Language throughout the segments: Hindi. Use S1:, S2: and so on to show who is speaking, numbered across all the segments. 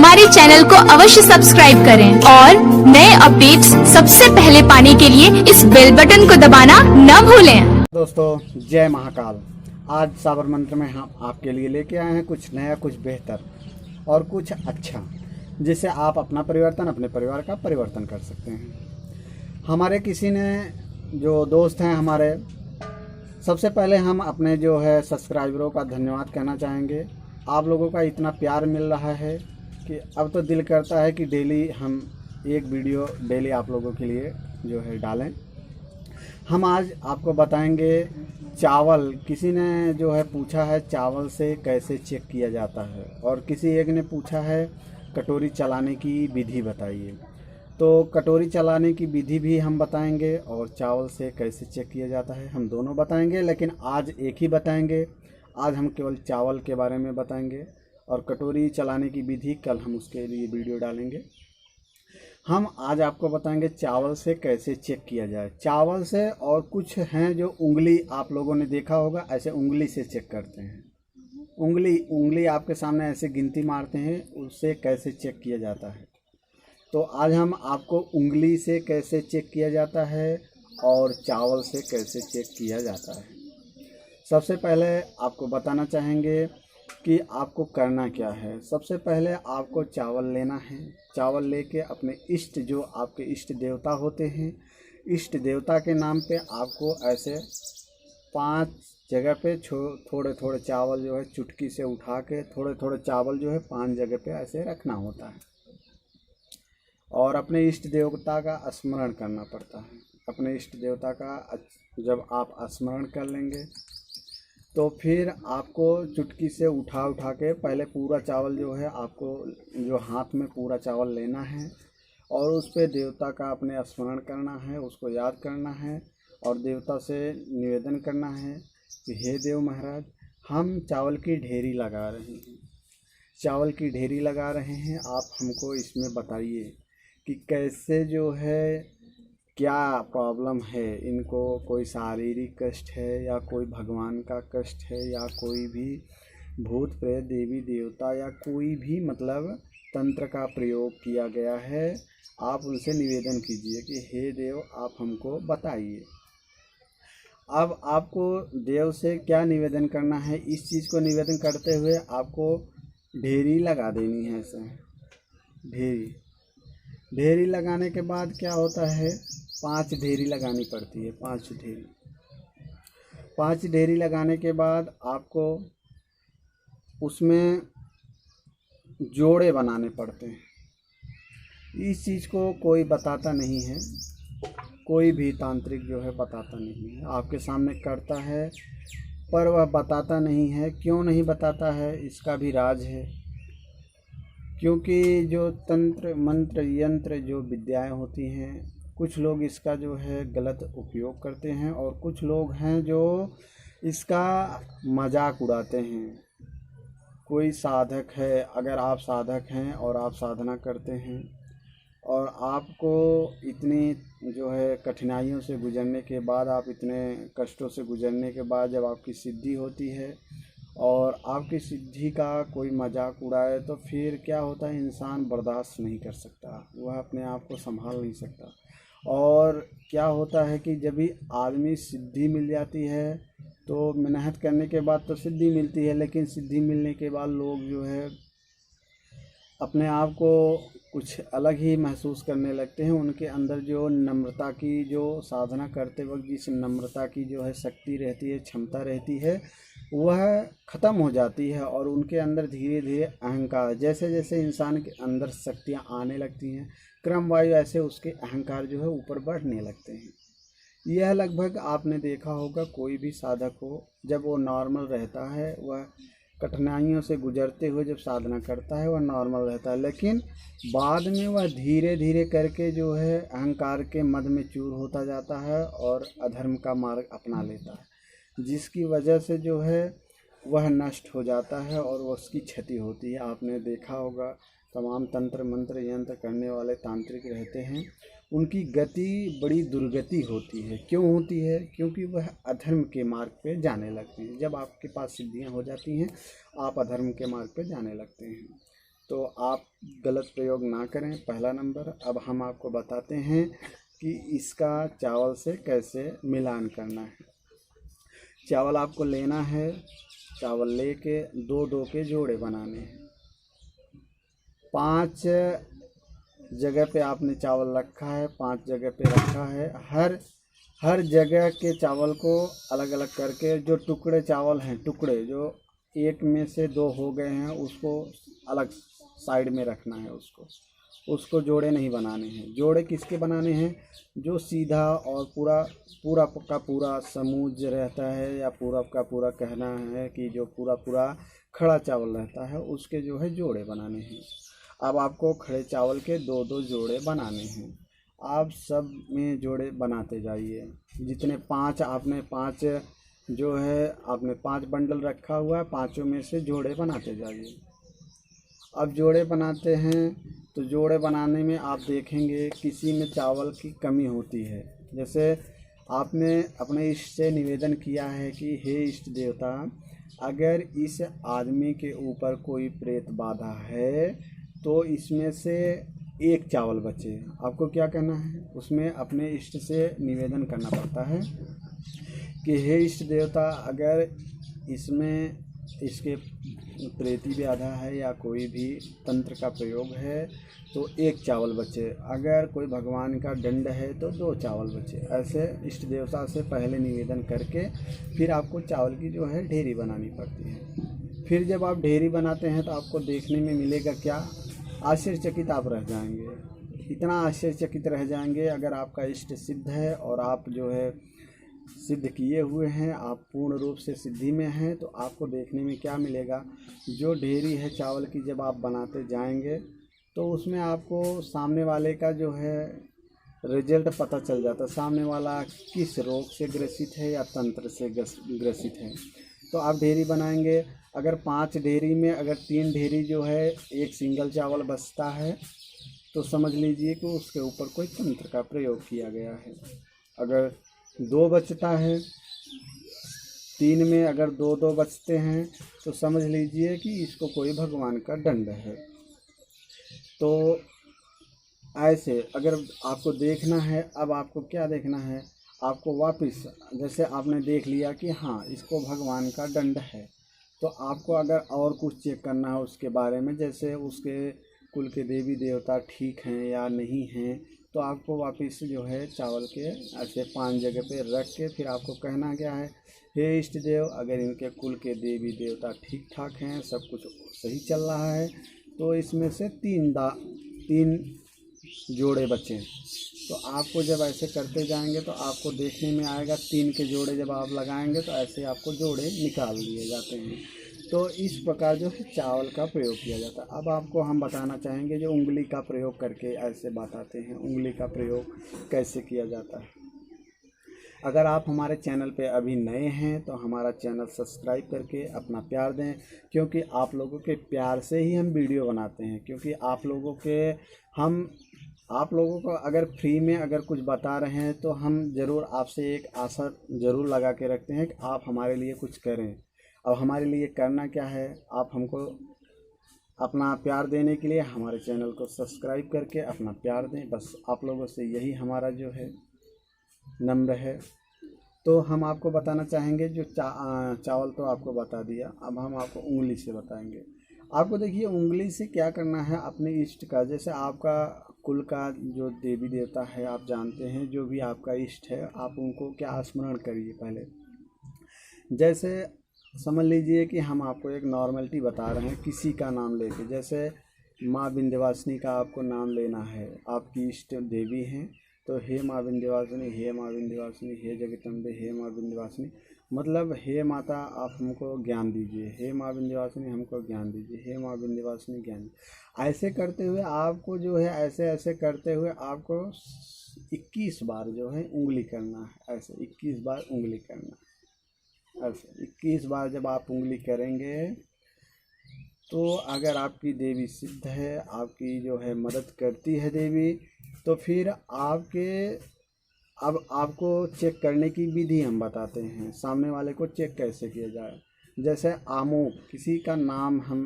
S1: हमारे चैनल को अवश्य सब्सक्राइब करें और नए अपडेट्स सबसे पहले पाने के लिए इस बेल बटन को दबाना न भूलें।
S2: दोस्तों जय महाकाल। आज साबर मंत्र में हम आपके लिए लेके आए हैं कुछ नया, कुछ बेहतर और कुछ अच्छा, जिससे आप अपना परिवर्तन, अपने परिवार का परिवर्तन कर सकते हैं। हमारे किसी ने जो दोस्त हैं हमारे, सबसे पहले हम अपने जो है सब्सक्राइबरों का धन्यवाद कहना चाहेंगे। आप लोगों का इतना प्यार मिल रहा है कि अब तो दिल करता है कि डेली हम एक वीडियो डेली आप लोगों के लिए जो है डालें। हम आज आपको बताएंगे चावल। किसी ने जो है पूछा है चावल से कैसे चेक किया जाता है, और किसी एक ने पूछा है कटोरी चलाने की विधि बताइए। तो कटोरी चलाने की विधि भी हम बताएंगे और चावल से कैसे चेक किया जाता है हम दोनों बताएंगे, लेकिन आज एक ही बताएंगे। आज हम केवल चावल के बारे में बताएंगे और कटोरी चलाने की विधि कल हम उसके लिए वीडियो डालेंगे। हम आज आपको बताएंगे चावल से कैसे चेक किया जाए। चावल से, और कुछ हैं जो उंगली, आप लोगों ने देखा होगा ऐसे उंगली से चेक करते हैं। उंगली आपके सामने ऐसे गिनती मारते हैं, उससे कैसे चेक किया जाता है। तो आज हम आपको उंगली से कैसे चेक किया जाता है और चावल से कैसे चेक किया जाता है। सबसे पहले आपको बताना चाहेंगे कि आपको करना क्या है। सबसे पहले आपको चावल लेना है। चावल लेके अपने इष्ट, जो आपके इष्ट देवता होते हैं, इष्ट देवता के नाम पे आपको ऐसे 5 जगह पे थोड़े थोड़े चावल जो है चुटकी से उठा के थोड़े थोड़े चावल जो है 5 जगह पे ऐसे रखना होता है और अपने इष्ट देवता का स्मरण करना पड़ता है। अपने इष्ट देवता का जब आप स्मरण कर लेंगे तो फिर आपको चुटकी से उठा के पहले पूरा चावल जो है आपको जो हाथ में पूरा चावल लेना है और उस पर देवता का अपने स्मरण करना है, उसको याद करना है और देवता से निवेदन करना है कि हे देव महाराज, हम चावल की ढेरी लगा रहे हैं, चावल की ढेरी लगा रहे हैं, आप हमको इसमें बताइए कि कैसे जो है क्या प्रॉब्लम है, इनको कोई शारीरिक कष्ट है या कोई भगवान का कष्ट है या कोई भी भूत प्रेत देवी देवता या कोई भी मतलब तंत्र का प्रयोग किया गया है। आप उनसे निवेदन कीजिए कि हे देव आप हमको बताइए। अब आपको देव से क्या निवेदन करना है, इस चीज़ को निवेदन करते हुए आपको ढेरी लगा देनी है। ऐसे ढेरी लगाने के बाद क्या होता है, 5 ढेरी लगानी पड़ती है। 5 ढेरी लगाने के बाद आपको उसमें जोड़े बनाने पड़ते हैं। इस चीज़ को कोई बताता नहीं है, कोई भी तांत्रिक जो है बताता नहीं है। आपके सामने करता है पर वह बताता नहीं है। क्यों नहीं बताता है, इसका भी राज है। क्योंकि जो तंत्र मंत्र यंत्र जो विद्याएं होती हैं, कुछ लोग इसका जो है गलत उपयोग करते हैं और कुछ लोग हैं जो इसका मजाक उड़ाते हैं। कोई साधक है, अगर आप साधक हैं और आप साधना करते हैं और आपको इतनी जो है कठिनाइयों से गुजरने के बाद, आप इतने कष्टों से गुजरने के बाद जब आपकी सिद्धि होती है और आपकी सिद्धि का कोई मजाक उड़ाए तो फिर क्या होता है, इंसान बर्दाश्त नहीं कर सकता, वह अपने आप को संभाल नहीं सकता। और क्या होता है कि जब भी आदमी सिद्धि मिल जाती है तो मेहनत करने के बाद तो सिद्धि मिलती है, लेकिन सिद्धि मिलने के बाद लोग जो है अपने आप को कुछ अलग ही महसूस करने लगते हैं। उनके अंदर जो नम्रता की, जो साधना करते वक्त जिस नम्रता की जो है शक्ति रहती है, क्षमता रहती है, वह ख़त्म हो जाती है और उनके अंदर धीरे धीरे अहंकार, जैसे जैसे इंसान के अंदर शक्तियाँ आने लगती हैं क्रमवार, ऐसे उसके अहंकार जो है ऊपर बढ़ने लगते हैं। यह लगभग आपने देखा होगा, कोई भी साधक हो जब वो नॉर्मल रहता है, वह कठिनाइयों से गुजरते हुए जब साधना करता है वह नॉर्मल रहता है, लेकिन बाद में वह धीरे धीरे करके जो है अहंकार के मद में चूर होता जाता है और अधर्म का मार्ग अपना लेता है, जिसकी वजह से जो है वह नष्ट हो जाता है और उसकी क्षति होती है। आपने देखा होगा तमाम तंत्र मंत्र यंत्र करने वाले तांत्रिक रहते हैं, उनकी गति बड़ी दुर्गति होती है। क्यों होती है? क्योंकि वह अधर्म के मार्ग पे जाने लगते हैं। जब आपके पास सिद्धियां हो जाती हैं, आप अधर्म के मार्ग पे जाने लगते हैं। तो आप गलत प्रयोग ना करें, पहला नंबर। अब हम आपको बताते हैं कि इसका चावल से कैसे मिलान करना है। चावल आपको लेना है, चावल लेके दो दो के जोड़े बनाने हैं। 5 जगह पे आपने चावल रखा है, 5 जगह पे रखा है। हर जगह के चावल को अलग अलग करके, जो टुकड़े चावल हैं, टुकड़े जो एक में से 2 हो गए हैं, उसको अलग साइड में रखना है। उसको जोड़े नहीं बनाने हैं। जोड़े किसके बनाने हैं? जो सीधा और पूरा पूरा का पूरा समूज रहता है, या पूरा का पूरा कहना है कि जो पूरा पूरा खड़ा चावल रहता है, उसके जो है जोड़े बनाने हैं। अब आपको खड़े चावल के 2-2 जोड़े बनाने हैं। आप सब में जोड़े बनाते जाइए। जितने 5 आपने 5 जो है आपने 5 बंडल रखा हुआ है, 5 में से जोड़े बनाते जाइए। अब जोड़े बनाते हैं तो जोड़े बनाने में आप देखेंगे किसी में चावल की कमी होती है। जैसे आपने अपने इष्ट से निवेदन किया है कि हे इष्ट देवता, अगर इस आदमी के ऊपर कोई प्रेत बाधा है तो इसमें से एक चावल बचे। आपको क्या करना है? उसमें अपने इष्ट से निवेदन करना पड़ता है कि हे इष्ट देवता, अगर इसमें इसके प्रेती बाधा है या कोई भी तंत्र का प्रयोग है तो एक चावल बचे। अगर कोई भगवान का दंड है तो 2 चावल बचे। ऐसे इष्ट देवता से पहले निवेदन करके फिर आपको चावल की जो है ढेरी बनानी पड़ती है। फिर जब आप ढेरी बनाते हैं तो आपको देखने में मिलेगा क्या? आश्चर्यचकित आप रह जाएंगे। इतना आश्चर्यचकित रह जाएंगे, अगर आपका इष्ट सिद्ध है और आप जो है सिद्ध किए हुए हैं, आप पूर्ण रूप से सिद्धि में हैं, तो आपको देखने में क्या मिलेगा? जो ढेरी है चावल की जब आप बनाते जाएंगे तो उसमें आपको सामने वाले का जो है रिजल्ट पता चल जाता है। सामने वाला किस रोग से ग्रसित है या तंत्र से ग्रसित है। तो आप ढेरी बनाएंगे। अगर 5 ढेरी में अगर 3 ढेरी जो है एक सिंगल चावल बचता है तो समझ लीजिए कि उसके ऊपर कोई तंत्र का प्रयोग किया गया है। अगर 2 बचता है, 3 में अगर 2-2 बचते हैं तो समझ लीजिए कि इसको कोई भगवान का दंड है। तो ऐसे अगर आपको देखना है, अब आपको क्या देखना है? आपको वापस, जैसे आपने देख लिया कि हाँ इसको भगवान का दंड है, तो आपको अगर और कुछ चेक करना है उसके बारे में, जैसे उसके कुल के देवी देवता ठीक हैं या नहीं हैं, तो आपको वापस जो है चावल के ऐसे 5 जगह पे रख के फिर आपको कहना क्या है? हे इष्ट देव, अगर इनके कुल के देवी देवता ठीक ठाक हैं, सब कुछ सही चल रहा है, तो इसमें से 3 जोड़े बचे। तो आपको जब ऐसे करते जाएंगे तो आपको देखने में आएगा 3 के जोड़े जब आप लगाएंगे तो ऐसे आपको जोड़े निकाल दिए जाते हैं। तो इस प्रकार जो है चावल का प्रयोग किया जाता है। अब आपको हम बताना चाहेंगे जो उंगली का प्रयोग करके ऐसे बताते हैं, उंगली का प्रयोग कैसे किया जाता है। अगर आप हमारे चैनल पे अभी नए हैं तो हमारा चैनल सब्सक्राइब करके अपना प्यार दें, क्योंकि आप लोगों के प्यार से ही हम वीडियो बनाते हैं। क्योंकि आप लोगों को अगर फ्री में अगर कुछ बता रहे हैं तो हम ज़रूर आपसे एक आशा ज़रूर लगा के रखते हैं कि आप हमारे लिए कुछ करें। अब हमारे लिए करना क्या है? आप हमको अपना प्यार देने के लिए हमारे चैनल को सब्सक्राइब करके अपना प्यार दें। बस आप लोगों से यही हमारा जो है नम्र है। तो हम आपको बताना चाहेंगे जो चावल तो आपको बता दिया, अब हम आपको उंगली से बताएंगे। आपको देखिए उंगली से क्या करना है अपने इष्ट का। जैसे आपका कुल का जो देवी देवता है आप जानते हैं, जो भी आपका इष्ट है आप उनको क्या स्मरण करिए पहले। जैसे समझ लीजिए कि हम आपको एक नॉर्मलिटी बता रहे हैं किसी का नाम लेके। जैसे माँ विंध्यवासिनी का आपको नाम लेना है, आपकी इष्ट देवी हैं, तो हे माँ विंध्यवासिनी, हे माँ विंध्यवासिनी, हे जगदम्बे, हे माँ विंध्यवासिनी, मतलब हे माता आप हमको ज्ञान दीजिए, हे माँ विंध्यवासिनी हमको ज्ञान दीजिए, हे माँ विंध्यवासिनी ज्ञान। ऐसे करते हुए आपको जो है ऐसे ऐसे करते हुए आपको 21 बार जो है उंगली करना है। ऐसे 21 बार उंगली करना है। ऐसे 21 बार जब आप उंगली करेंगे तो अगर आपकी देवी सिद्ध है, आपकी जो है मदद करती है देवी, तो फिर अब आपको चेक करने की विधि हम बताते हैं, सामने वाले को चेक कैसे किया जाए। जैसे आमोप, किसी का नाम हम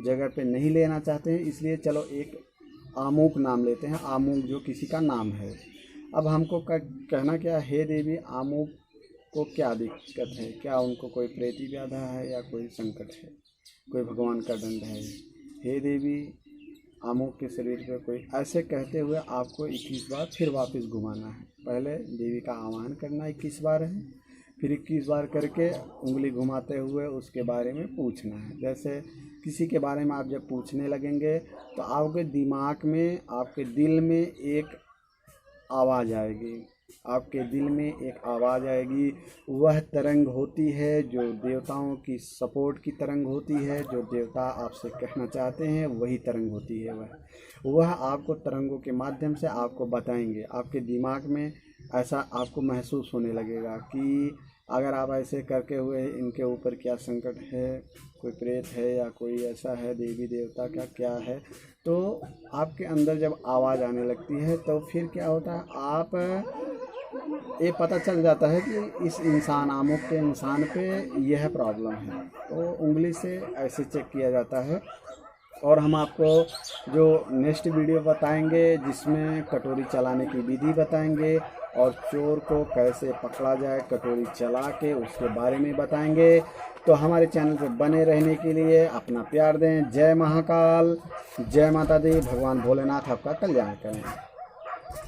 S2: जगह पे नहीं लेना चाहते हैं, इसलिए चलो एक आमुक नाम लेते हैं। आमुक जो किसी का नाम है। अब हमको कहना क्या, हे देवी आमुक को क्या दिक्कत है, क्या उनको कोई प्रेती व्याधा है या कोई संकट है, कोई भगवान का दंड है। हे देवी आमुक के शरीर पर कोई, ऐसे कहते हुए आपको 21 बार फिर वापस घुमाना है। पहले देवी का आह्वान करना 21 बार है, फिर 21 बार करके उंगली घुमाते हुए उसके बारे में पूछना है। जैसे किसी के बारे में आप जब पूछने लगेंगे तो आपके दिमाग में, आपके दिल में एक आवाज़ आएगी, आपके दिल में एक आवाज़ आएगी। वह तरंग होती है जो देवताओं की सपोर्ट की तरंग होती है, जो देवता आपसे कहना चाहते हैं वही तरंग होती है। वह आपको तरंगों के माध्यम से आपको बताएंगे। आपके दिमाग में ऐसा आपको महसूस होने लगेगा कि अगर आप ऐसे करके हुए इनके ऊपर क्या संकट है, कोई प्रेत है या कोई ऐसा है, देवी देवता का क्या है। तो आपके अंदर जब आवाज़ आने लगती है तो फिर क्या होता है, आप ये पता चल जाता है कि इस इंसान आमुक के इंसान पे यह प्रॉब्लम है। तो उंगली से ऐसे चेक किया जाता है। और हम आपको जो नेक्स्ट वीडियो बताएंगे जिसमें कटोरी चलाने की विधि बताएंगे और चोर को कैसे पकड़ा जाए कटोरी चला के, उसके बारे में बताएंगे। तो हमारे चैनल पे बने रहने के लिए अपना प्यार दें। जय महाकाल, जय माता दी। भगवान भोलेनाथ आपका कल्याण करें।